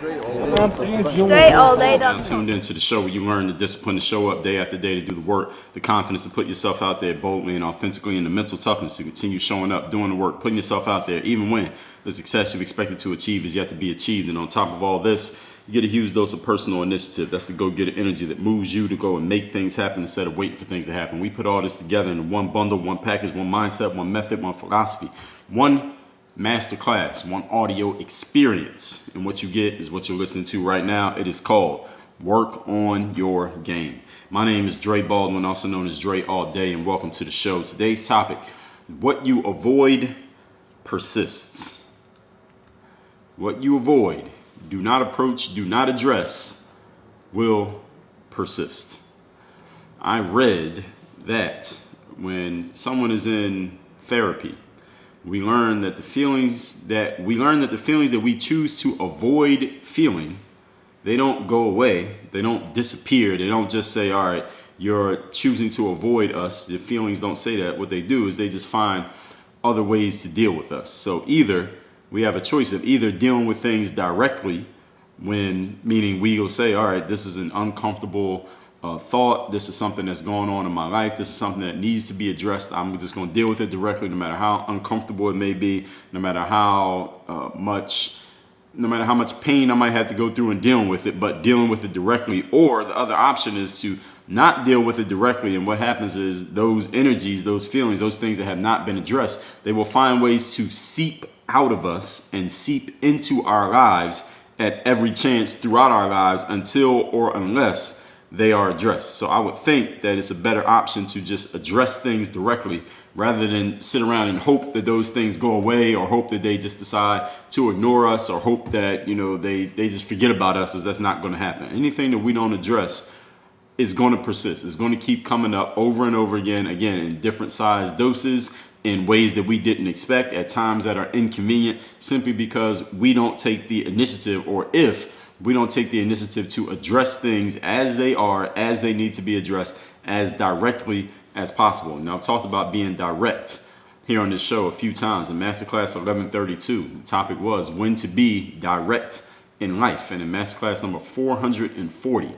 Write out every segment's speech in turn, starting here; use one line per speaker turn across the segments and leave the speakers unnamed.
Straight all day.
Now tuned into the show where you learn the discipline to show up day after day to do the work, the confidence to put yourself out there boldly and authentically, and the mental toughness to continue showing up, doing the work, putting yourself out there, even when the success you've expected to achieve is yet to be achieved. And on top of all this, you get a huge dose of personal initiative. That's the go-getter energy that moves you to go and make things happen instead of waiting for things to happen. We put all this together in one bundle, one package, one mindset, one method, one philosophy, one masterclass, one audio experience. And what you get is what you're listening to right now. It is called Work on Your Game. My name is Dre Baldwin, also known as Dre All Day, and welcome to the show. Today's topic: what you avoid persists. What you avoid, do not approach, do not address, will persist. I read that when someone is in therapy, we learn that the feelings that we choose to avoid feeling, they don't go away, they don't disappear, they don't just say, all right, you're choosing to avoid us. The feelings don't say that. What they do is they just find other ways to deal with us. So either we have a choice of either dealing with things directly, meaning we will say, all right, this is an uncomfortable thought, this is something that's going on in my life, this is something that needs to be addressed. I'm just going to deal with it directly, no matter how uncomfortable it may be, no matter how much pain I might have to go through in dealing with it, but dealing with it directly. Or the other option is to not deal with it directly, and what happens is those energies, those feelings, those things that have not been addressed, they will find ways to seep out of us and seep into our lives at every chance throughout our lives until or unless they are addressed. So I would think that it's a better option to just address things directly rather than sit around and hope that those things go away, or hope that they just decide to ignore us, or hope that, they just forget about us, as that's not going to happen. Anything that we don't address is going to persist. It's going to keep coming up over and over again in different size doses, in ways that we didn't expect, at times that are inconvenient, simply because we don't take the initiative, or if we don't take the initiative to address things as they are, as they need to be addressed, as directly as possible. Now, I've talked about being direct here on this show a few times. In Masterclass 1132, the topic was when to be direct in life. And in Masterclass number 440,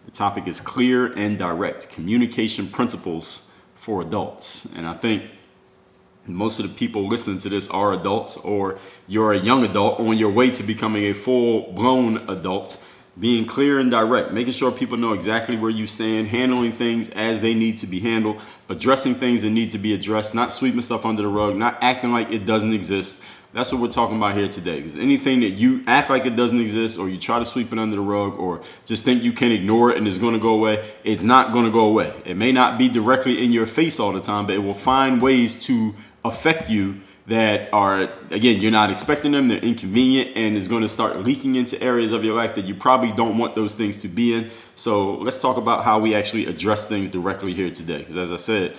the topic is clear and direct communication principles for adults. And I think most of the people listening to this are adults, or you're a young adult on your way to becoming a full-blown adult. Being clear and direct, making sure people know exactly where you stand, handling things as they need to be handled, addressing things that need to be addressed, not sweeping stuff under the rug, not acting like it doesn't exist. That's what we're talking about here today. Because anything that you act like it doesn't exist, or you try to sweep it under the rug, or just think you can ignore it and it's going to go away, it's not going to go away. It may not be directly in your face all the time, but it will find ways to affect you that are, again, you're not expecting them, they're inconvenient, and it's going to start leaking into areas of your life that you probably don't want those things to be in. So let's talk about how we actually address things directly here today. Because as I said,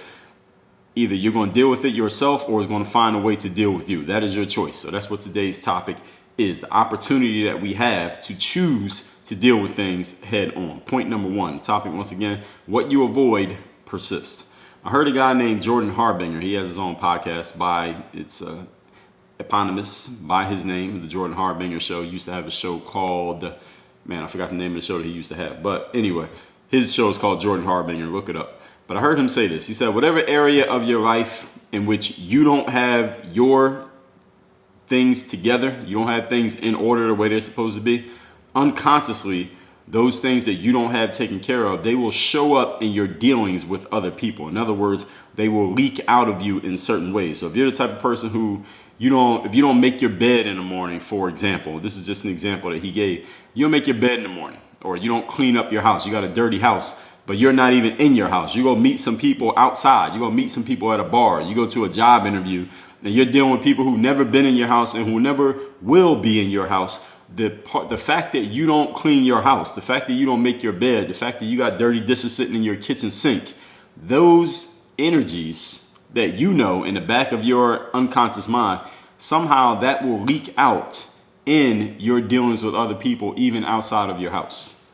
either you're going to deal with it yourself, or it's going to find a way to deal with you. That is your choice. So that's what today's topic is, the opportunity that we have to choose to deal with things head on. Point number one, the topic once again, what you avoid persists. I heard a guy named Jordan Harbinger. He has his own podcast it's eponymous by his name, the Jordan Harbinger Show. He used to have a show called, I forgot the name of the show that he used to have. But anyway, his show is called Jordan Harbinger. Look it up. But I heard him say this. He said, whatever area of your life in which you don't have your things together, you don't have things in order the way they're supposed to be, unconsciously, those things that you don't have taken care of, they will show up in your dealings with other people. In other words, they will leak out of you in certain ways. So if you're the type of person who if you don't make your bed in the morning, for example, this is just an example that he gave. You don't make your bed in the morning, or you don't clean up your house. You got a dirty house, but you're not even in your house. You go meet some people outside. You go meet some people at a bar. You go to a job interview, and you're dealing with people who've never been in your house and who never will be in your house. The fact that you don't clean your house, the fact that you don't make your bed, the fact that you got dirty dishes sitting in your kitchen sink, those energies that in the back of your unconscious mind, somehow that will leak out in your dealings with other people, even outside of your house.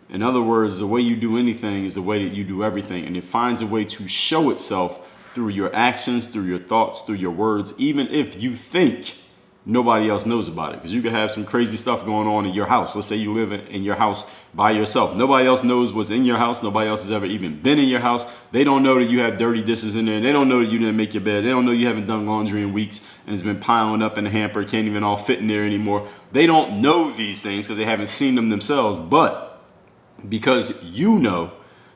In other words, the way you do anything is the way that you do everything, and it finds a way to show itself through your actions, through your thoughts, through your words, even if you think nobody else knows about it. Because you could have some crazy stuff going on in your house. Let's say you live in your house by yourself. Nobody else knows what's in your house. Nobody else has ever even been in your house. They don't know that you have dirty dishes in there. They don't know that you didn't make your bed. They don't know you haven't done laundry in weeks and it's been piling up in the hamper. Can't even all fit in there anymore. They don't know these things because they haven't seen them themselves. But because you know,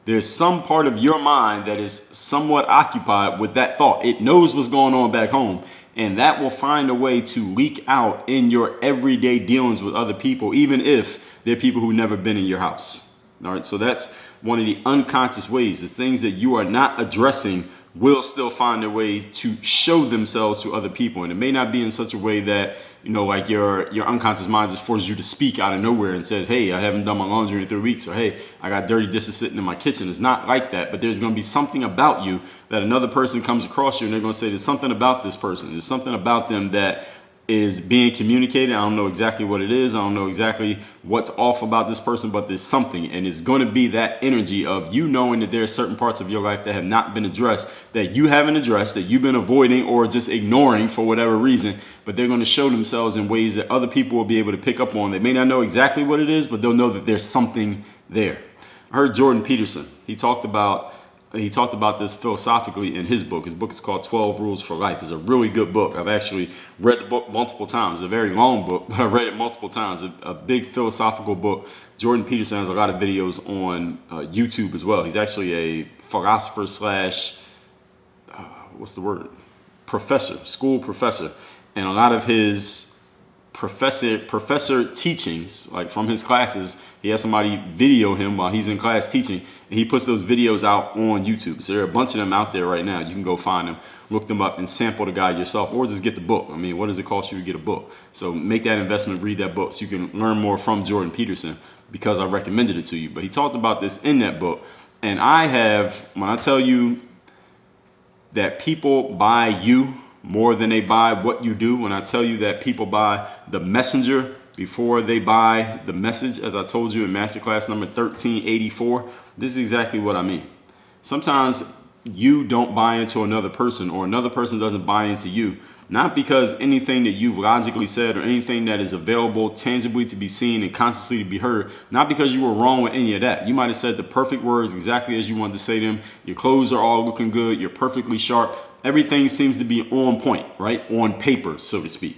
there's some part of your mind that is somewhat occupied with that thought. It knows what's going on back home, and that will find a way to leak out in your everyday dealings with other people, even if they're people who've never been in your house. All right, so that's one of the unconscious ways. The things that you are not addressing will still find their way to show themselves to other people. And it may not be in such a way that, you know, like your unconscious mind just forces you to speak out of nowhere and says, hey, I haven't done my laundry in 3 weeks, or hey, I got dirty dishes sitting in my kitchen. It's not like that, but there's going to be something about you that another person comes across you and they're going to say, there's something about this person. There's something about them that is being communicated. I don't know exactly what it is. I don't know exactly what's off about this person, but there's something, and it's going to be that energy of you knowing that there are certain parts of your life that have not been addressed, that you haven't addressed, that you've been avoiding or just ignoring for whatever reason, but they're going to show themselves in ways that other people will be able to pick up on. They may not know exactly what it is, but they'll know that there's something there. I heard Jordan Peterson. He talked about this philosophically in his book. His book is called 12 Rules for Life. It's a really good book. I've actually read the book multiple times. It's a very long book, but I've read it multiple times. A big philosophical book. Jordan Peterson has a lot of videos on YouTube as well. He's actually a philosopher slash, professor, school professor. And a lot of his professor teachings, like from his classes, he has somebody video him while he's in class teaching, and he puts those videos out on YouTube. So there are a bunch of them out there right now. You can go find them, look them up, and sample the guy yourself, or just get the book. I mean, what does it cost you to get a book? So make that investment, read that book, so you can learn more from Jordan Peterson, because I recommended it to you. But he talked about this in that book, and when I tell you that people buy you more than they buy what you do, when I tell you that people buy the messenger before they buy the message, as I told you in masterclass number 1384, this is exactly what I mean. Sometimes you don't buy into another person, or another person doesn't buy into you, not because anything that you've logically said or anything that is available tangibly to be seen and consciously to be heard, not because you were wrong with any of that. You might have said the perfect words exactly as you wanted to say them. Your clothes are all looking good. You're perfectly sharp. Everything seems to be on point, right? On paper, so to speak.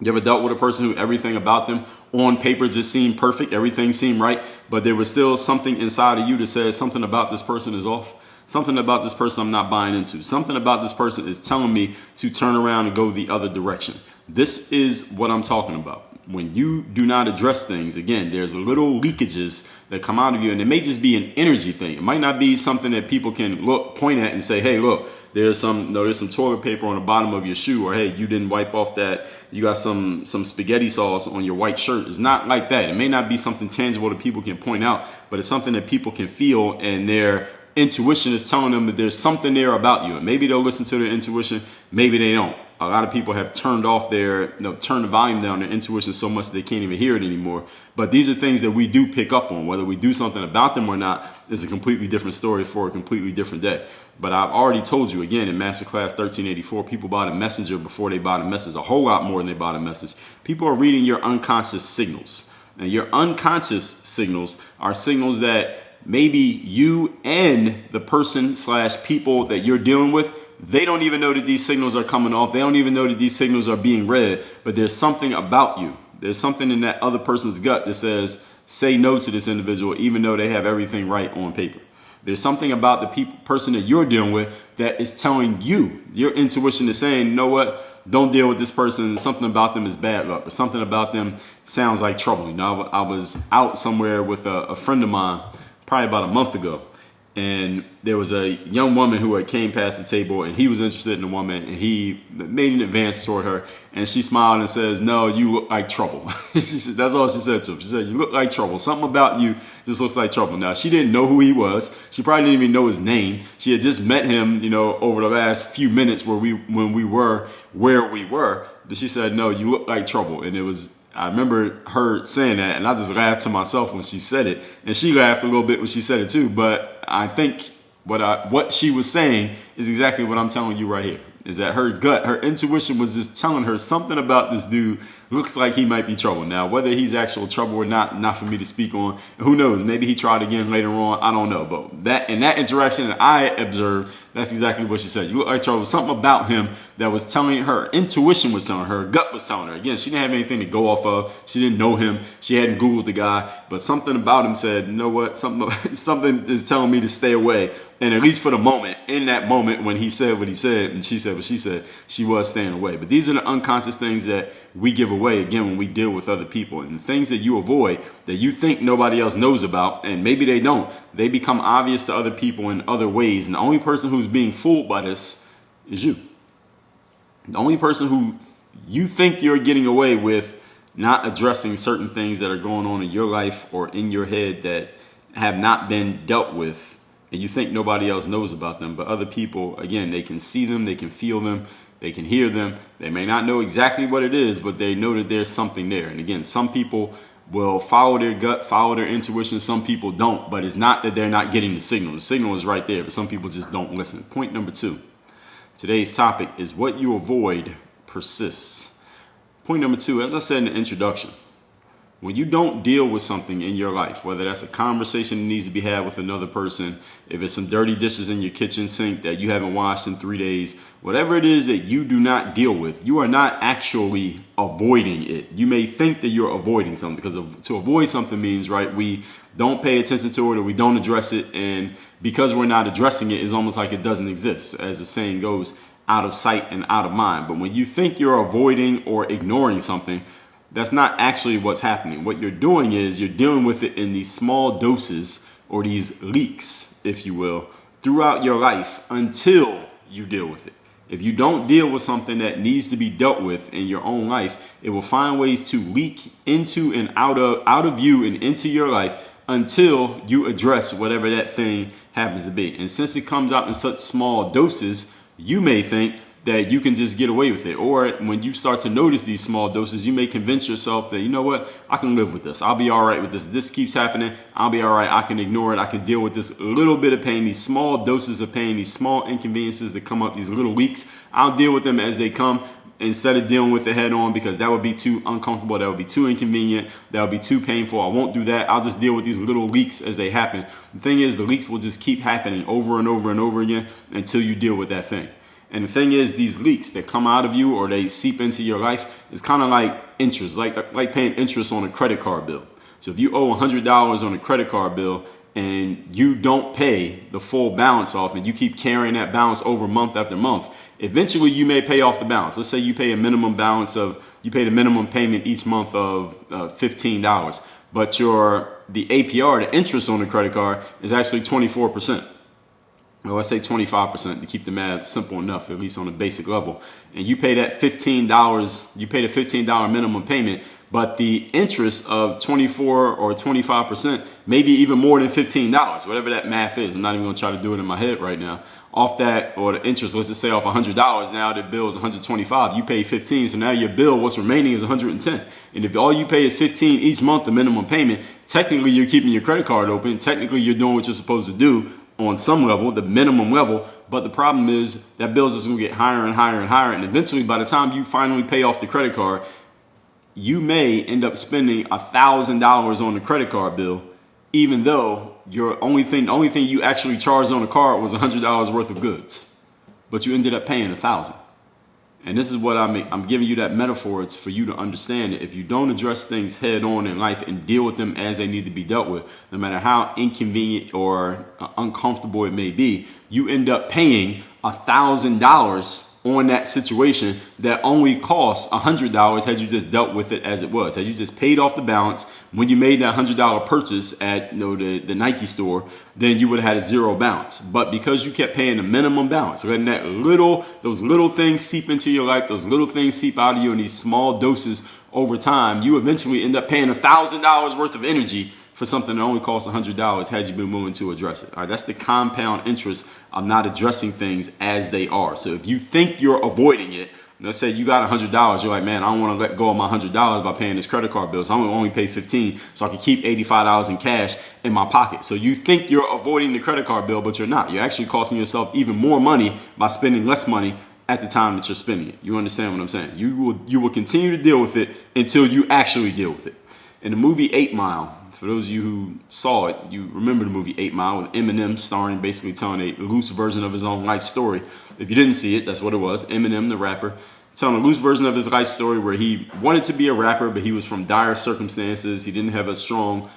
You ever dealt with a person who everything about them on paper just seemed perfect, everything seemed right, but there was still something inside of you that says something about this person is off? Something about this person I'm not buying into. Something about this person is telling me to turn around and go the other direction. This is what I'm talking about. When you do not address things, again, there's little leakages that come out of you, and it may just be an energy thing. It might not be something that people can point at and say, hey, look, there's some toilet paper on the bottom of your shoe, or hey, you didn't wipe off that, you got some spaghetti sauce on your white shirt. It's not like that. It may not be something tangible that people can point out, but it's something that people can feel, and their intuition is telling them that there's something there about you. And maybe they'll listen to their intuition, maybe they don't. A lot of people have turned the volume down, their intuition so much that they can't even hear it anymore. But these are things that we do pick up on. Whether we do something about them or not is a completely different story for a completely different day. But I've already told you, again, in Masterclass 1384, people buy the messenger before they buy the message, a whole lot more than they buy the message. People are reading your unconscious signals. And your unconscious signals are signals that maybe you and the person / people that you're dealing with, they don't even know that these signals are coming off. They don't even know that these signals are being read, but there's something about you. There's something in that other person's gut that says, say no to this individual, even though they have everything right on paper. There's something about the person that you're dealing with that is telling you, your intuition is saying, you know what? Don't deal with this person. Something about them is bad luck, or something about them sounds like trouble. You know, I was out somewhere with a friend of mine probably about a month ago, and there was a young woman who had came past the table, and he was interested in the woman, and he made an advance toward her, and she smiled and says, no, you look like trouble. She said, that's all she said to him. She said, you look like trouble. Something about you just looks like trouble. Now, she didn't know who he was. She probably didn't even know his name. She had just met him, over the last few minutes when we were where we were. But she said, no, you look like trouble. And I remember her saying that, and I just laughed to myself when she said it, and she laughed a little bit when she said it too. But I think what she was saying is exactly what I'm telling you right here. is that her gut, her intuition was just telling her something about this dude looks like he might be trouble. Now, whether he's actual trouble or not for me to speak on. Who knows? Maybe he tried again later on. I don't know. But that in that interaction that I observed, that's exactly what she said. You look like trouble. Something about him that was telling her, intuition was telling her, gut was telling her. Again, she didn't have anything to go off of. She didn't know him. She hadn't Googled the guy. But something about him said, you know what? Something is telling me to stay away. And at least for the moment, in that moment when he said what he said and she said what she said, she was staying away. But these are the unconscious things that we give away, again, when we deal with other people. And the things that you avoid, that you think nobody else knows about, and maybe they don't, they become obvious to other people in other ways. And the only person who's being fooled by this is you. The only person who you think you're getting away with not addressing certain things that are going on in your life or in your head that have not been dealt with, and you think nobody else knows about them, but other people, again, they can see them, they can feel them, they can hear them. They may not know exactly what it is, but they know that there's something there. And again, some people will follow their gut, follow their intuition. Some people don't, but it's not that they're not getting the signal. The signal is right there, but some people just don't listen. Point number 2. Today's topic is what you avoid persists. Point number 2, as I said in the introduction, when you don't deal with something in your life, whether that's a conversation that needs to be had with another person, if it's some dirty dishes in your kitchen sink that you haven't washed in 3 days, whatever it is that you do not deal with, you are not actually avoiding it. You may think that you're avoiding something, because to avoid something means, right, we don't pay attention to it or we don't address it. And because we're not addressing it, it's almost like it doesn't exist. As the saying goes, out of sight and out of mind. But when you think you're avoiding or ignoring something, that's not actually what's happening. What you're doing is you're dealing with it in these small doses, or these leaks, if you will, throughout your life until you deal with it. If you don't deal with something that needs to be dealt with in your own life, it will find ways to leak into and out of you and into your life until you address whatever that thing happens to be. And since it comes out in such small doses, you may think that you can just get away with it. Or when you start to notice these small doses, you may convince yourself that, you know what, I can live with this. I'll be all right with this. This keeps happening. I'll be all right. I can ignore it. I can deal with this little bit of pain, these small doses of pain, these small inconveniences that come up, these little leaks. I'll deal with them as they come instead of dealing with it head on, because that would be too uncomfortable. That would be too inconvenient. That would be too painful. I won't do that. I'll just deal with these little leaks as they happen. The thing is, the leaks will just keep happening over and over and over again until you deal with that thing. And the thing is, these leaks that come out of you or they seep into your life is kind of like interest, like paying interest on a credit card bill. So if you owe $100 on a credit card bill and you don't pay the full balance off and you keep carrying that balance over month after month, eventually you may pay off the balance. Let's say you pay the minimum payment each month of $15, but the APR, the interest on the credit card, is actually 24%. Well, I say 25% to keep the math simple enough, at least on a basic level. And you pay that $15, you pay the $15 minimum payment, but the interest of 24 or 25%, maybe even more than $15, whatever that math is. I'm not even gonna try to do it in my head right now. Off that, or the interest, let's just say off $100, now the bill is $125, you pay $15, so now your bill, what's remaining is $110. And if all you pay is $15 each month, the minimum payment, technically you're keeping your credit card open, technically you're doing what you're supposed to do on some level, the minimum level, but the problem is that bills is gonna get higher and higher and higher, and eventually by the time you finally pay off the credit card, you may end up spending $1,000 on the credit card bill, even though the only thing you actually charged on the card was $100 worth of goods, but you ended up paying $1,000. And this is what I'm giving you that metaphor. It's for you to understand that if you don't address things head on in life and deal with them as they need to be dealt with, no matter how inconvenient or uncomfortable it may be, you end up paying $1,000 on that situation that only costs $100 had you just dealt with it as it was. Had you just paid off the balance when you made that $100 purchase at the Nike store, then you would have had a zero balance. But because you kept paying the minimum balance, letting those little things seep into your life, those little things seep out of you in these small doses over time, you eventually end up paying $1,000 worth of energy for something that only costs $100 had you been willing to address it. All right, that's the compound interest of not addressing things as they are. So if you think you're avoiding it, let's say you got $100, you're like, man, I don't want to let go of my $100 by paying this credit card bill, so I'm going to only pay $15 so I can keep $85 in cash in my pocket. So you think you're avoiding the credit card bill, but you're not. You're actually costing yourself even more money by spending less money at the time that you're spinning it. You understand what I'm saying? You will continue to deal with it until you actually deal with it. In the movie 8 Mile, for those of you who saw it, you remember the movie 8 Mile with Eminem starring, basically telling a loose version of his own life story. If you didn't see it, that's what it was. Eminem, the rapper, telling a loose version of his life story where he wanted to be a rapper, but he was from dire circumstances. He didn't have a strong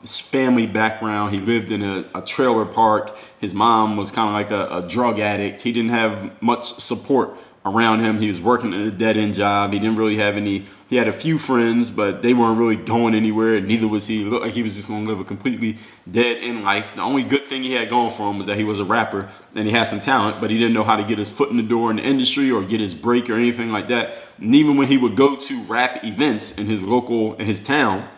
family background. He lived in a trailer park. His mom was kind of like a drug addict. He didn't have much support around him. He was working at a dead-end job. He didn't really have any. He had a few friends, but they weren't really going anywhere. Neither was he. It looked like he was just going to live a completely dead-end life. The only good thing he had going for him was that he was a rapper and he had some talent, but he didn't know how to get his foot in the door in the industry or get his break or anything like that. And even when he would go to rap events in his town,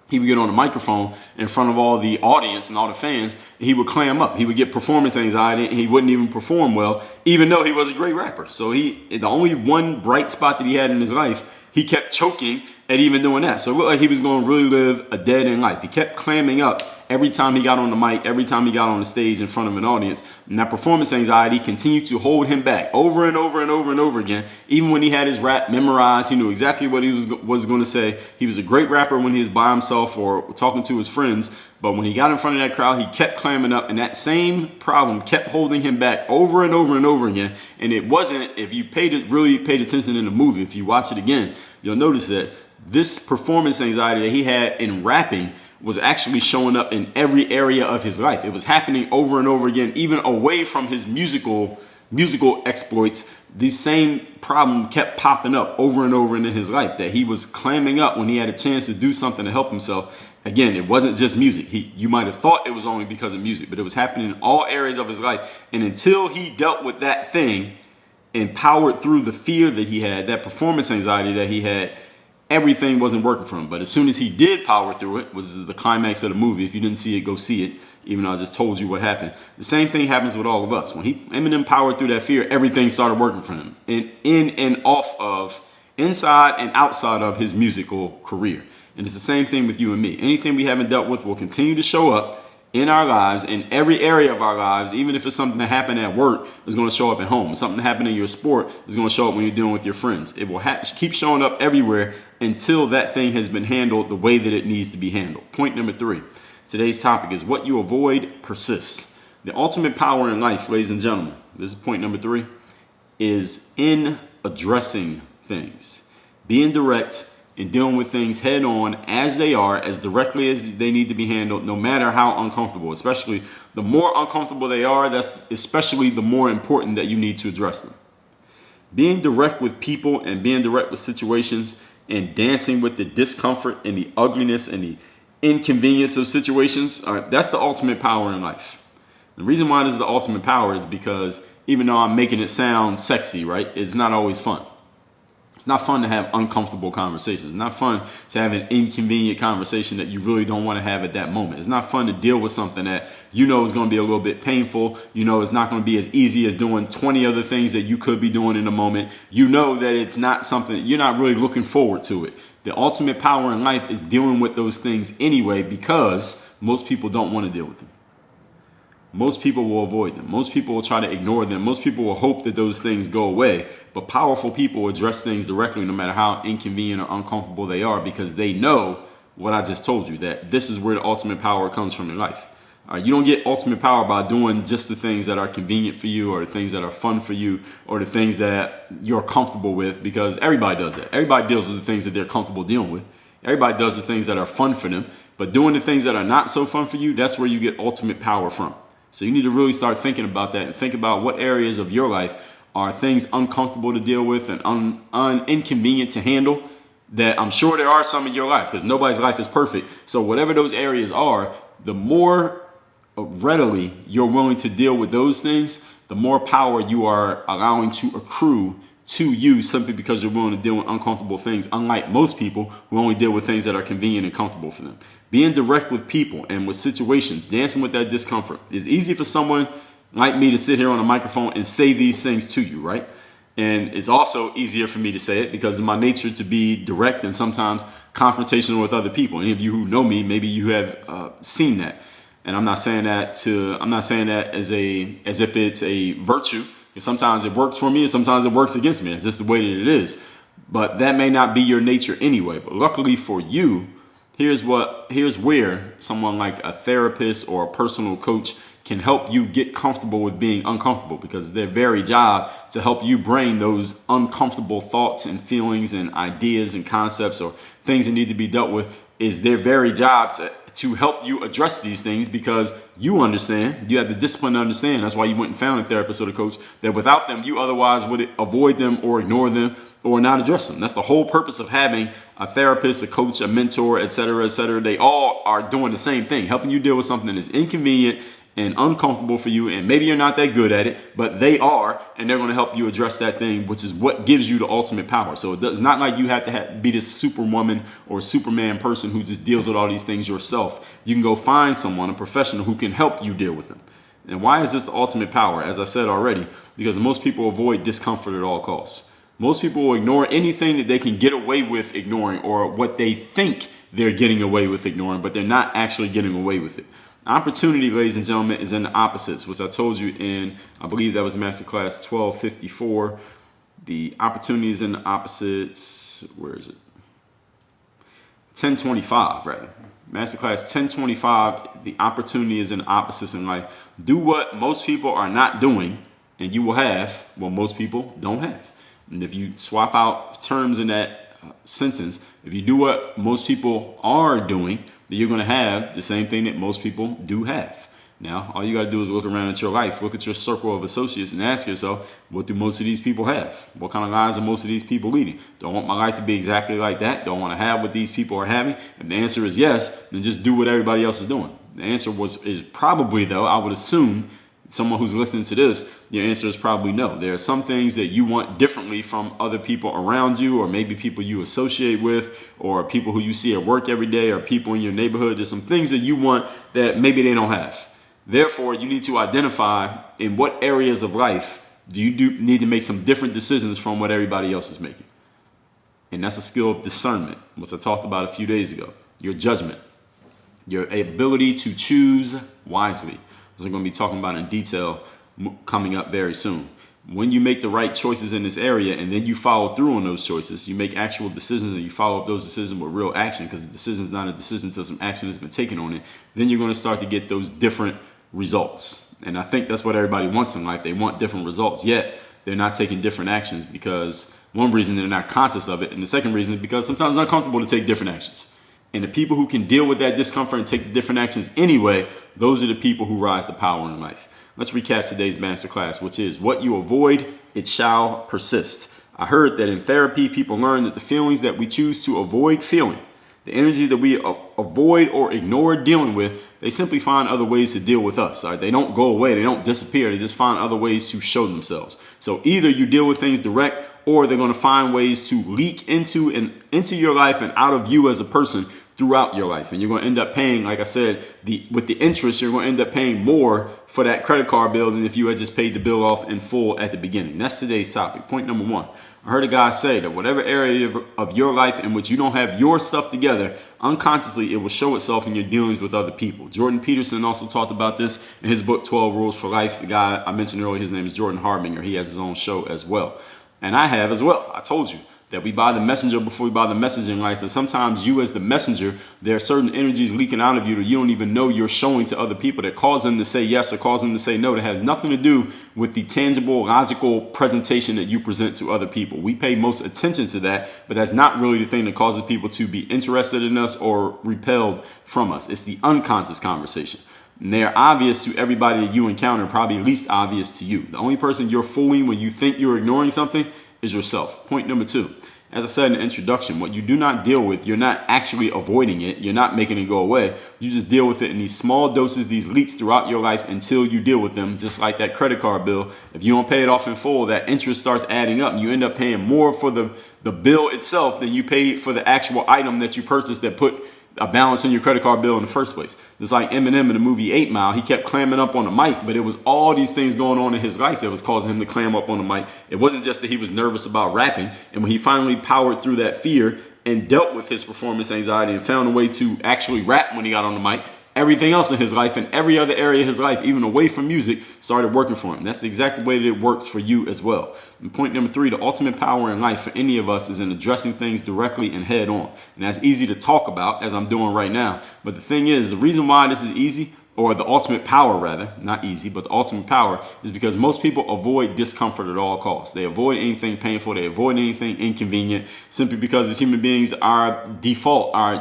he would get on the microphone in front of all the audience and all the fans, and he would clam up. He would get performance anxiety, and he wouldn't even perform well, even though he was a great rapper. So the only one bright spot that he had in his life, he kept choking at even doing that. So it looked like he was going to really live a dead-end life. He kept clamming up every time he got on the mic, every time he got on the stage in front of an audience. And that performance anxiety continued to hold him back over and over and over and over again. Even when he had his rap memorized, he knew exactly what he was going to say. He was a great rapper when he was by himself or talking to his friends. But when he got in front of that crowd, he kept clamming up, and that same problem kept holding him back over and over and over again. And it wasn't, if you really paid attention in the movie, if you watch it again, you'll notice that this performance anxiety that he had in rapping was actually showing up in every area of his life. It was happening over and over again, even away from his musical exploits. The same problem kept popping up over and over in his life, that he was clamming up when he had a chance to do something to help himself. Again, it wasn't just music. You might have thought it was only because of music, but it was happening in all areas of his life. And until he dealt with that thing and powered through the fear that he had, that performance anxiety that he had, everything wasn't working for him. But as soon as he did power through it, was the climax of the movie. If you didn't see it, go see it, even though I just told you what happened. The same thing happens with all of us. When Eminem powered through that fear, everything started working for him. And in and off of, inside and outside of his musical career. And it's the same thing with you and me. Anything we haven't dealt with will continue to show up in our lives, in every area of our lives. Even if it's something that happened at work, it's going to show up at home. Something that happened in your sport is going to show up when you're dealing with your friends. It will keep showing up everywhere until that thing has been handled the way that it needs to be handled. Point number 3. Today's topic is what you avoid persists. The ultimate power in life, ladies and gentlemen, this is point number 3, is in addressing things. Being direct and dealing with things head on as they are, as directly as they need to be handled, no matter how uncomfortable. Especially the more uncomfortable they are, that's especially the more important that you need to address them. Being direct with people and being direct with situations and dancing with the discomfort and the ugliness and the inconvenience of situations, that's the ultimate power in life. The reason why this is the ultimate power is because even though I'm making it sound sexy, right, it's not always fun. It's not fun to have uncomfortable conversations. It's not fun to have an inconvenient conversation that you really don't want to have at that moment. It's not fun to deal with something that you know is going to be a little bit painful. You know it's not going to be as easy as doing 20 other things that you could be doing in a moment. You know that it's not something, you're not really looking forward to it. The ultimate power in life is dealing with those things anyway, because most people don't want to deal with them. Most people will avoid them. Most people will try to ignore them. Most people will hope that those things go away. But powerful people address things directly, no matter how inconvenient or uncomfortable they are, because they know what I just told you, that this is where the ultimate power comes from in life. You don't get ultimate power by doing just the things that are convenient for you, or the things that are fun for you, or the things that you're comfortable with, because everybody does that. Everybody deals with the things that they're comfortable dealing with. Everybody does the things that are fun for them. But doing the things that are not so fun for you, that's where you get ultimate power from. So you need to really start thinking about that and think about what areas of your life are things uncomfortable to deal with and inconvenient to handle, that I'm sure there are some in your life, because nobody's life is perfect. So whatever those areas are, the more readily you're willing to deal with those things, the more power you are allowing to accrue to you, simply because you're willing to deal with uncomfortable things, unlike most people who only deal with things that are convenient and comfortable for them. Being direct with people and with situations, dancing with that discomfort. It's easy for someone like me to sit here on a microphone and say these things to you, right? And it's also easier for me to say it because of my nature to be direct and sometimes confrontational with other people. Any of you who know me, maybe you have seen that. And I'm not saying that as if it's a virtue. Because sometimes it works for me and sometimes it works against me. It's just the way that it is. But that may not be your nature anyway. But luckily for you, here's where someone like a therapist or a personal coach can help you get comfortable with being uncomfortable, because it's their very job to help you bring those uncomfortable thoughts and feelings and ideas and concepts or things that need to be dealt with. Is their very job to help you address these things, because you understand, you have the discipline to understand. That's why you went and found a therapist or a coach, that without them, you otherwise would avoid them or ignore them or not address them. That's the whole purpose of having a therapist, a coach, a mentor, etc., etc. They all are doing the same thing, helping you deal with something that's inconvenient and uncomfortable for you, and maybe you're not that good at it, but they are, and they're going to help you address that thing, which is what gives you the ultimate power. So it's not like you have to be this superwoman or Superman person who just deals with all these things yourself. You can go find someone, a professional, who can help you deal with them. And why is this the ultimate power? As I said already, because most people avoid discomfort at all costs. Most people will ignore anything that they can get away with ignoring, or what they think they're getting away with ignoring, but they're not actually getting away with it. Opportunity, ladies and gentlemen, is in the opposites, which I told you in, I believe that was Masterclass 1254. The opportunity is in the opposites. Where is it? 1025, rather. Masterclass 1025. The opportunity is in the opposites in life. Do what most people are not doing, and you will have what most people don't have. And if you swap out terms in that sentence, if you do what most people are doing, then you're going to have the same thing that most people do have. Now, all you got to do is look around at your life, look at your circle of associates, and ask yourself, what do most of these people have? What kind of lives are most of these people leading? Do I want my life to be exactly like that? Do I want to have what these people are having? If the answer is yes, then just do what everybody else is doing. The answer is probably, though, I would assume, someone who's listening to this, your answer is probably no. There are some things that you want differently from other people around you, or maybe people you associate with, or people who you see at work every day, or people in your neighborhood. There's some things that you want that maybe they don't have. Therefore, you need to identify in what areas of life do you need to make some different decisions from what everybody else is making. And that's a skill of discernment, which I talked about a few days ago. Your judgment, your ability to choose wisely. I'm going to be talking about in detail coming up very soon. When you make the right choices in this area, and then you follow through on those choices, you make actual decisions, and you follow up those decisions with real action, because the decision is not a decision until some action has been taken on it, then you're going to start to get those different results. And I think that's what everybody wants in life. They want different results, yet they're not taking different actions, because one reason they're not conscious of it, and the second reason is because sometimes it's uncomfortable to take different actions. And the people who can deal with that discomfort and take the different actions anyway, those are the people who rise to power in life. Let's recap today's masterclass, which is what you avoid, it shall persist. I heard that in therapy, people learn that the feelings that we choose to avoid feeling, the energy that we avoid or ignore dealing with, they simply find other ways to deal with us. Right? They don't go away. They don't disappear. They just find other ways to show themselves. So either you deal with things direct, or they're going to find ways to leak into your life and out of you as a person throughout your life. And you're going to end up paying, like I said, with the interest, you're going to end up paying more for that credit card bill than if you had just paid the bill off in full at the beginning. That's today's topic. Point number one. I heard a guy say that whatever area of your life in which you don't have your stuff together, unconsciously, it will show itself in your dealings with other people. Jordan Peterson also talked about this in his book, 12 Rules for Life. The guy I mentioned earlier, his name is Jordan Harbinger. He has his own show as well. And I have as well. I told you that we buy the messenger before we buy the message in life. And sometimes you as the messenger, there are certain energies leaking out of you that you don't even know you're showing to other people that cause them to say yes or cause them to say no. That has nothing to do with the tangible, logical presentation that you present to other people. We pay most attention to that, but that's not really the thing that causes people to be interested in us or repelled from us. It's the unconscious conversation. And they're obvious to everybody that you encounter, probably least obvious to you. The only person you're fooling when you think you're ignoring something is yourself. Point number two. As I said in the introduction, what you do not deal with, you're not actually avoiding it. You're not making it go away. You just deal with it in these small doses, these leaks throughout your life until you deal with them. Just like that credit card bill. If you don't pay it off in full, that interest starts adding up. And you end up paying more for the bill itself than you paid for the actual item that you purchased that put a balance in your credit card bill in the first place. It's like Eminem in the movie 8 Mile. He kept clamming up on the mic, but it was all these things going on in his life that was causing him to clam up on the mic. It wasn't just that he was nervous about rapping. And when he finally powered through that fear and dealt with his performance anxiety and found a way to actually rap when he got on the mic, everything else in his life and every other area of his life, even away from music, started working for him. That's the exact way that it works for you as well. And point number 3, the ultimate power in life for any of us is in addressing things directly and head on. And that's easy to talk about, as I'm doing right now. But the thing is, the reason why this is easy, or the ultimate power rather, not easy, but the ultimate power, is because most people avoid discomfort at all costs. They avoid anything painful. They avoid anything inconvenient, simply because as human beings, our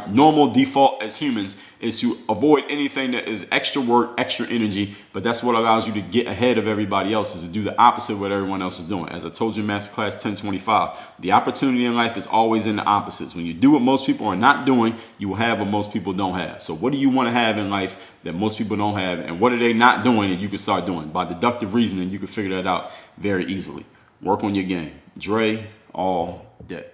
normal default as humans is to avoid anything that is extra work, extra energy. But that's what allows you to get ahead of everybody else, is to do the opposite of what everyone else is doing. As I told you in Masterclass 1025, the opportunity in life is always in the opposites. When you do what most people are not doing, you will have what most people don't have. So what do you want to have in life that most people don't have, and what are they not doing that you can start doing? By deductive reasoning, you can figure that out very easily. Work on your game. Dre all day.